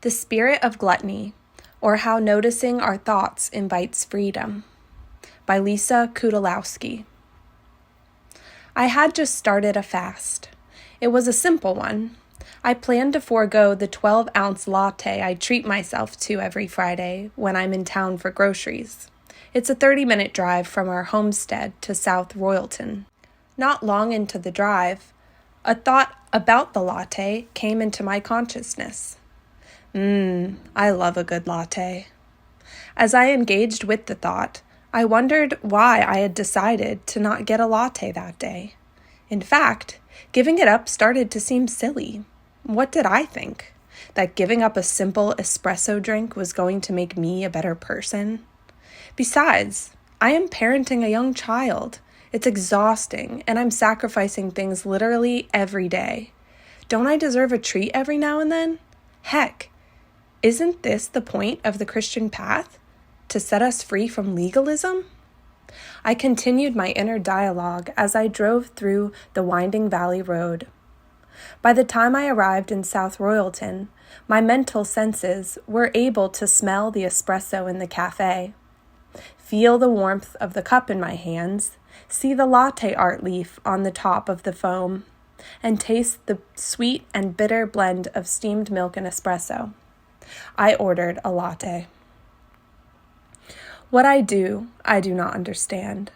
The Spirit of Gluttony, or How Noticing Our Thoughts Invites Freedom, by Lisa Kutolowski. I had just started a fast. It was a simple one. I planned to forego the 12-ounce latte I treat myself to every Friday when I'm in town for groceries. It's a 30-minute drive from our homestead to South Royalton. Not long into the drive, a thought about the latte came into my consciousness. I love a good latte. As I engaged with the thought, I wondered why I had decided to not get a latte that day. In fact, giving it up started to seem silly. What did I think? That giving up a simple espresso drink was going to make me a better person? Besides, I am parenting a young child. It's exhausting, and I'm sacrificing things literally every day. Don't I deserve a treat every now and then? Heck, isn't this the point of the Christian path? To set us free from legalism? I continued my inner dialogue as I drove through the winding valley road. By the time I arrived in South Royalton, my mental senses were able to smell the espresso in the cafe, feel the warmth of the cup in my hands, see the latte art leaf on the top of the foam, and taste the sweet and bitter blend of steamed milk and espresso. I ordered a latte. What I do not understand.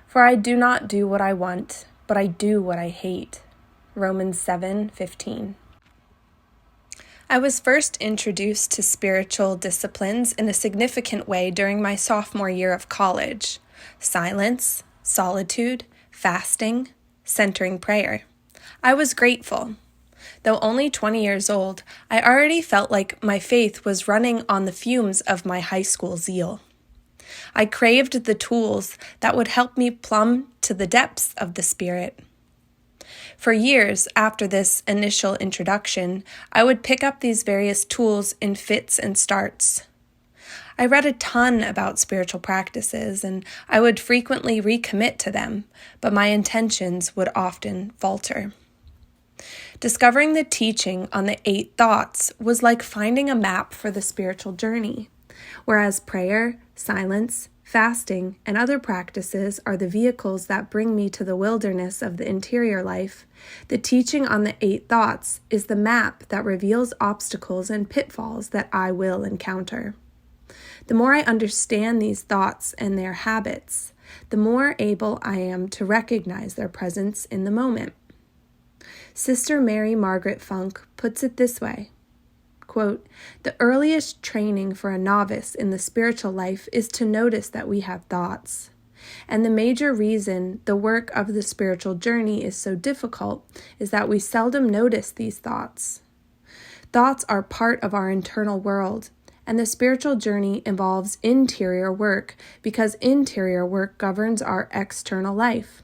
For I do not do what I want, but I do what I hate. Romans 7:15. I was first introduced to spiritual disciplines in a significant way during my sophomore year of college. Silence, solitude, fasting, centering prayer. I was grateful. Though only 20 years old, I already felt like my faith was running on the fumes of my high school zeal. I craved the tools that would help me plumb to the depths of the Spirit. For years after this initial introduction, I would pick up these various tools in fits and starts. I read a ton about spiritual practices, and I would frequently recommit to them, but my intentions would often falter. Discovering the teaching on the 8 thoughts was like finding a map for the spiritual journey. Whereas prayer, silence, fasting, and other practices are the vehicles that bring me to the wilderness of the interior life, the teaching on the 8 thoughts is the map that reveals obstacles and pitfalls that I will encounter. The more I understand these thoughts and their habits, the more able I am to recognize their presence in the moment. Sister Mary Margaret Funk puts it this way, quote, "The earliest training for a novice in the spiritual life is to notice that we have thoughts. And the major reason the work of the spiritual journey is so difficult is that we seldom notice these thoughts. Thoughts are part of our internal world, and the spiritual journey involves interior work because interior work governs our external life.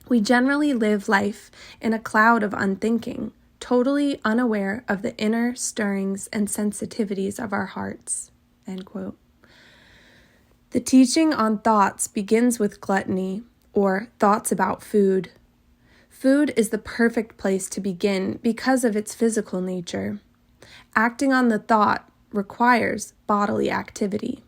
We generally live life in a cloud of unthinking, totally unaware of the inner stirrings and sensitivities of our hearts." End quote. The teaching on thoughts begins with gluttony, or thoughts about food. Food is the perfect place to begin because of its physical nature. Acting on the thought requires bodily activity.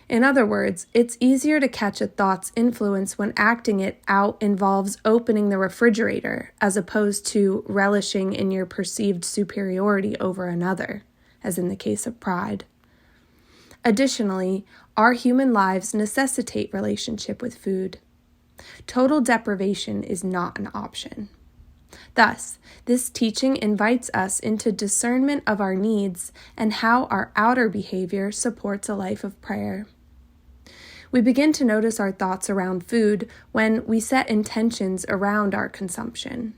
In other words, it's easier to catch a thought's influence when acting it out involves opening the refrigerator as opposed to relishing in your perceived superiority over another, as in the case of pride. Additionally, our human lives necessitate relationship with food. Total deprivation is not an option. Thus, this teaching invites us into discernment of our needs and how our outer behavior supports a life of prayer. We begin to notice our thoughts around food when we set intentions around our consumption,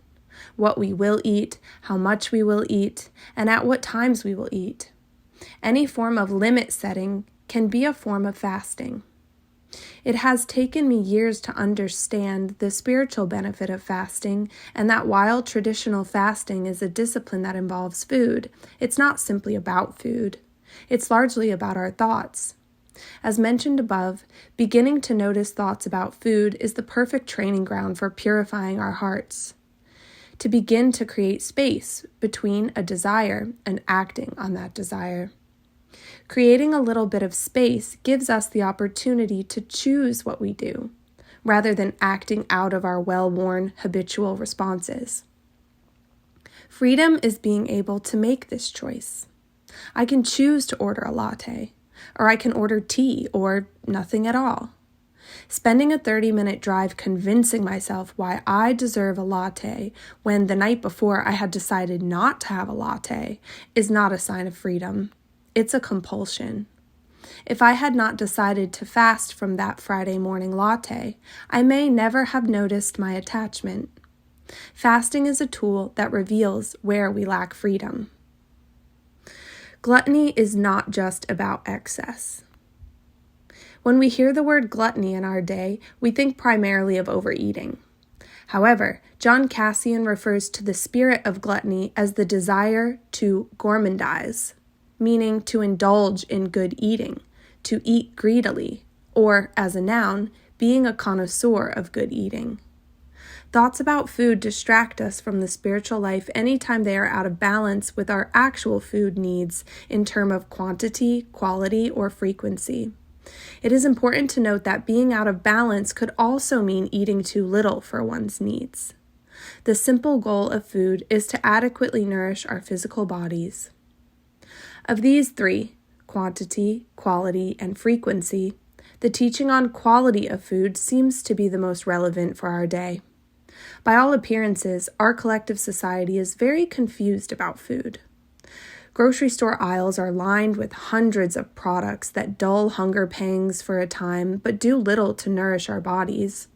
what we will eat, how much we will eat, and at what times we will eat. Any form of limit setting can be a form of fasting. It has taken me years to understand the spiritual benefit of fasting, and that while traditional fasting is a discipline that involves food, it's not simply about food. It's largely about our thoughts. As mentioned above, beginning to notice thoughts about food is the perfect training ground for purifying our hearts. to begin to create space between a desire and acting on that desire. Creating a little bit of space gives us the opportunity to choose what we do, rather than acting out of our well-worn habitual responses. Freedom is being able to make this choice. I can choose to order a latte, or I can order tea, or nothing at all. Spending a 30-minute drive convincing myself why I deserve a latte when the night before I had decided not to have a latte is not a sign of freedom. It's a compulsion. If I had not decided to fast from that Friday morning latte, I may never have noticed my attachment. Fasting is a tool that reveals where we lack freedom. Gluttony is not just about excess. When we hear the word gluttony in our day, we think primarily of overeating. However, John Cassian refers to the spirit of gluttony as the desire to gourmandize, meaning to indulge in good eating, to eat greedily, or, as a noun, being a connoisseur of good eating. Thoughts about food distract us from the spiritual life anytime they are out of balance with our actual food needs in terms of quantity, quality, or frequency. It is important to note that being out of balance could also mean eating too little for one's needs. The simple goal of food is to adequately nourish our physical bodies. Of these three, quantity, quality, and frequency, the teaching on quality of food seems to be the most relevant for our day. By all appearances, our collective society is very confused about food. Grocery store aisles are lined with hundreds of products that dull hunger pangs for a time but do little to nourish our bodies.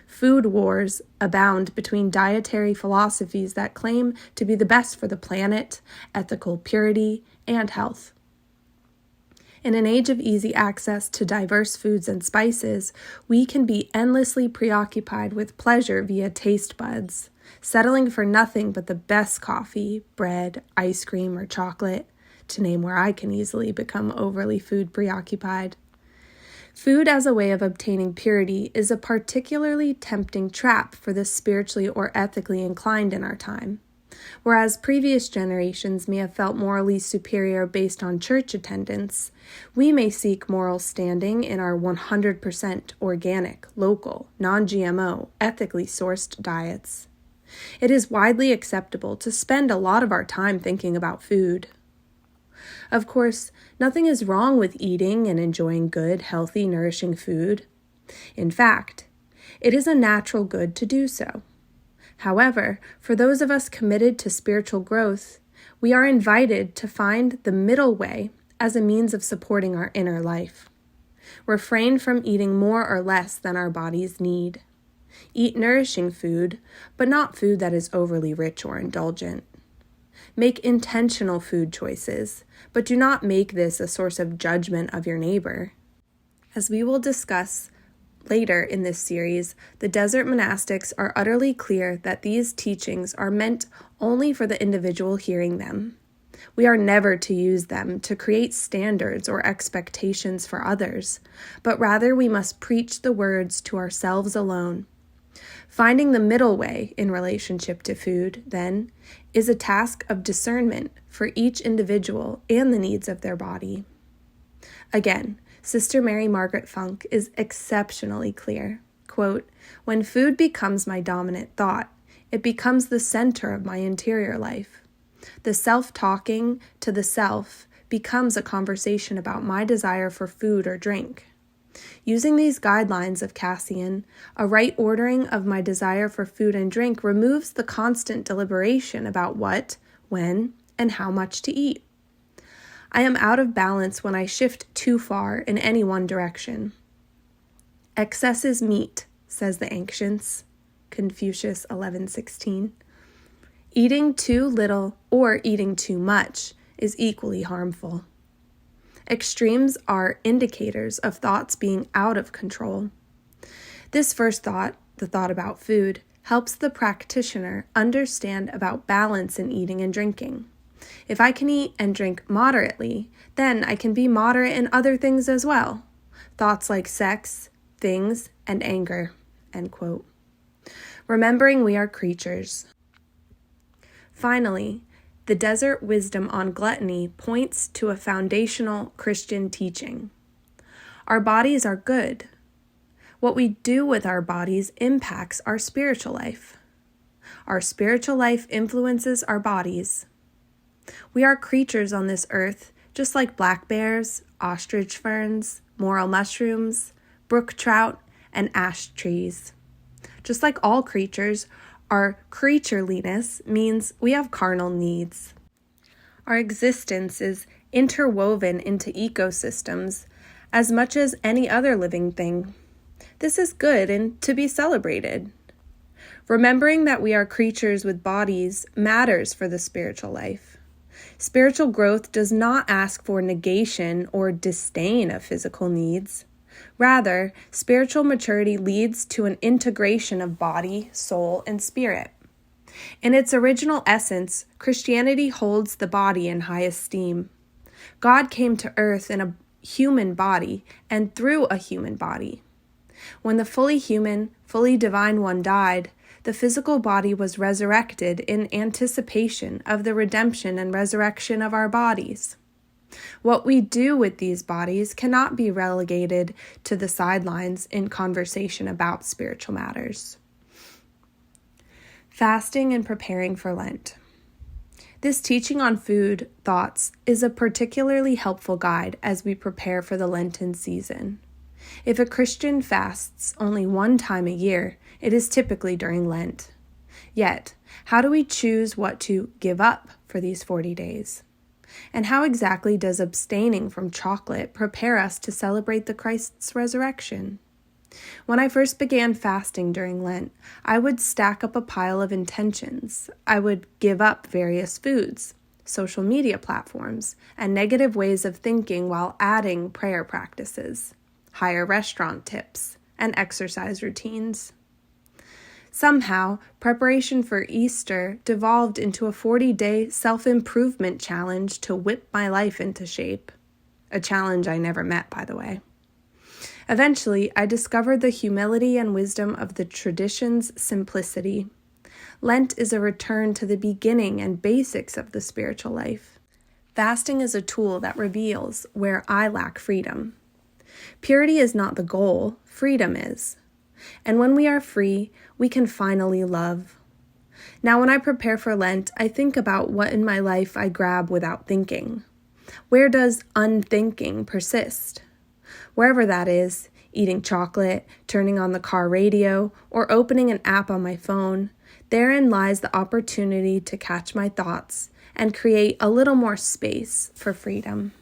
Food wars abound between dietary philosophies that claim to be the best for the planet, ethical purity, and health. In an age of easy access to diverse foods and spices, we can be endlessly preoccupied with pleasure via taste buds, settling for nothing but the best coffee, bread, ice cream, or chocolate, to name where I can easily become overly food preoccupied. Food as a way of obtaining purity is a particularly tempting trap for the spiritually or ethically inclined in our time. Whereas previous generations may have felt morally superior based on church attendance, we may seek moral standing in our 100% organic, local, non-GMO, ethically sourced diets. It is widely acceptable to spend a lot of our time thinking about food. Of course, nothing is wrong with eating and enjoying good, healthy, nourishing food. In fact, it is a natural good to do so. However, for those of us committed to spiritual growth, we are invited to find the middle way as a means of supporting our inner life. Refrain from eating more or less than our bodies need. Eat nourishing food, but not food that is overly rich or indulgent. Make intentional food choices, but do not make this a source of judgment of your neighbor. As we will discuss later in this series, the desert monastics are utterly clear that these teachings are meant only for the individual hearing them. We are never to use them to create standards or expectations for others, but rather we must preach the words to ourselves alone. Finding the middle way in relationship to food, then, is a task of discernment for each individual and the needs of their body. Again, Sister Mary Margaret Funk is exceptionally clear. Quote, "When food becomes my dominant thought, it becomes the center of my interior life. The self-talking to the self becomes a conversation about my desire for food or drink. Using these guidelines of Cassian, a right ordering of my desire for food and drink removes the constant deliberation about what, when, and how much to eat. I am out of balance when I shift too far in any one direction. Excess is meat, says the ancients, Confucius 11:16. Eating too little or eating too much is equally harmful. Extremes are indicators of thoughts being out of control. This first thought, the thought about food, helps the practitioner understand about balance in eating and drinking. If I can eat and drink moderately, then I can be moderate in other things as well. Thoughts like sex, things, and anger." End quote. Remembering we are creatures. Finally, the desert wisdom on gluttony points to a foundational Christian teaching. Our bodies are good. What we do with our bodies impacts our spiritual life. Our spiritual life influences our bodies. We are creatures on this earth, just like black bears, ostrich ferns, morel mushrooms, brook trout, and ash trees. Just like all creatures, our creatureliness means we have carnal needs. Our existence is interwoven into ecosystems as much as any other living thing. This is good and to be celebrated. Remembering that we are creatures with bodies matters for the spiritual life. Spiritual growth does not ask for negation or disdain of physical needs. Rather, spiritual maturity leads to an integration of body, soul, and spirit. In its original essence, Christianity holds the body in high esteem. God came to earth in a human body and through a human body. When the fully human, fully divine one died, the physical body was resurrected in anticipation of the redemption and resurrection of our bodies. What we do with these bodies cannot be relegated to the sidelines in conversation about spiritual matters. Fasting and preparing for Lent. This teaching on food thoughts is a particularly helpful guide as we prepare for the Lenten season. If a Christian fasts only one time a year, it is typically during Lent. Yet, how do we choose what to give up for these 40 days? And how exactly does abstaining from chocolate prepare us to celebrate the Christ's resurrection? When I first began fasting during Lent, I would stack up a pile of intentions. I would give up various foods, social media platforms, and negative ways of thinking while adding prayer practices, higher restaurant tips, and exercise routines. Somehow, preparation for Easter devolved into a 40-day self-improvement challenge to whip my life into shape. A challenge I never met, by the way. Eventually, I discovered the humility and wisdom of the tradition's simplicity. Lent is a return to the beginning and basics of the spiritual life. Fasting is a tool that reveals where I lack freedom. Purity is not the goal, freedom is. And when we are free, we can finally love. Now, when I prepare for Lent, I think about what in my life I grab without thinking. Where does unthinking persist? Wherever that is, eating chocolate, turning on the car radio, or opening an app on my phone, therein lies the opportunity to catch my thoughts and create a little more space for freedom.